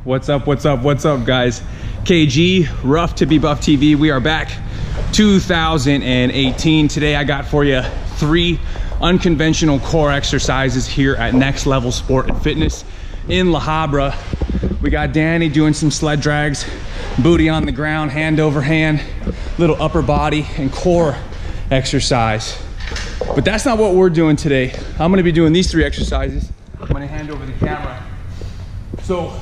What's up, guys? KG, Rough to Be Buff TV. We are back 2018. Today I got for you 3 unconventional core exercises here at Next Level Sport and Fitness in La Habra. We got Danny doing some sled drags, booty on the ground, hand over hand, little upper body and core exercise. But that's not what we're doing today. I'm gonna be doing these 3 exercises. I'm gonna hand over the camera. So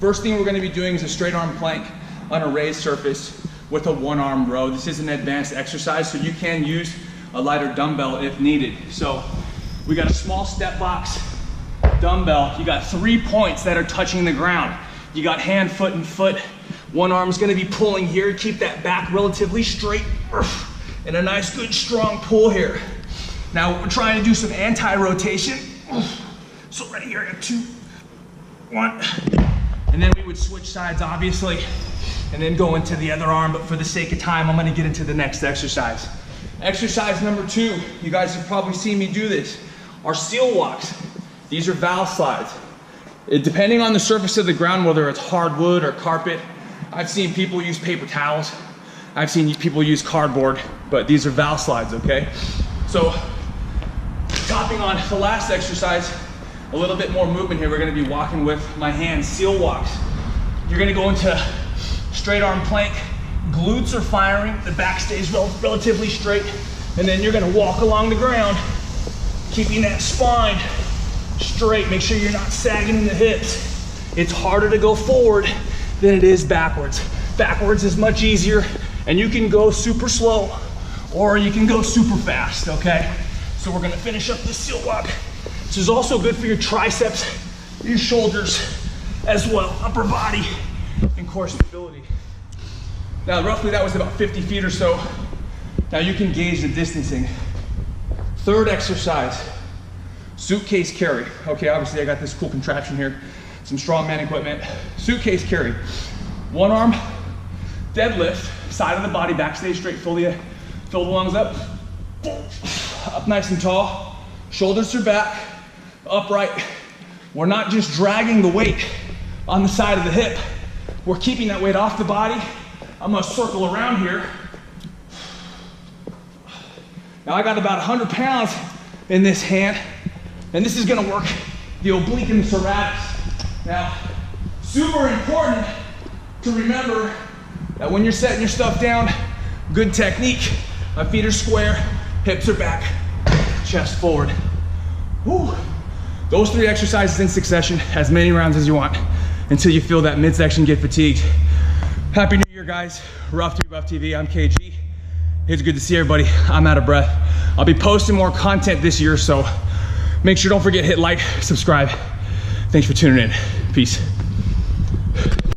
first thing we're gonna be doing is a straight arm plank on a raised surface with a 1-arm row. This is an advanced exercise, so you can use a lighter dumbbell if needed. So we got a small step box dumbbell. You got 3 points that are touching the ground. You got hand, foot, and foot. One arm is gonna be pulling here. Keep that back relatively straight and a nice, good, strong pull here. Now we're trying to do some anti-rotation. So right here, I got 2, 1, and then we would switch sides, obviously, and then go into the other arm. But for the sake of time, I'm gonna get into the next exercise. Exercise number 2, you guys have probably seen me do this, are seal walks. These are valve slides. Depending on the surface of the ground, whether it's hardwood or carpet, I've seen people use paper towels. I've seen people use cardboard, but these are valve slides, okay? So, topping on the last exercise, a little bit more movement here. We're gonna be walking with my hands, seal walks. You're gonna go into straight arm plank, glutes are firing, the back stays relatively straight, and then you're gonna walk along the ground, keeping that spine straight. Make sure you're not sagging in the hips. It's harder to go forward than it is backwards. Backwards is much easier, and you can go super slow, or you can go super fast, okay? So we're gonna finish up this seal walk. This is also good for your triceps, your shoulders, as well, upper body, and core stability. Now, roughly that was about 50 feet or so. Now you can gauge the distancing. Third exercise, suitcase carry. Okay, obviously I got this cool contraption here, some strongman equipment. Suitcase carry. 1 arm, deadlift, side of the body, back stay straight, fill the lungs up nice and tall, shoulders are back, upright. We're not just dragging the weight on the side of the hip, we're keeping that weight off the body. I'm gonna circle around here. Now I got about 100 pounds in this hand, and this is gonna work the oblique and the serratus. Now, super important to remember that when you're setting your stuff down, good technique. My feet are square, hips are back, chest forward. Whew. Those 3 exercises in succession, as many rounds as you want, until you feel that midsection get fatigued. Happy New Year, guys. Rough to Be Buff TV, I'm KG. It's good to see everybody. I'm out of breath. I'll be posting more content this year, so make sure, don't forget, hit like, subscribe. Thanks for tuning in. Peace.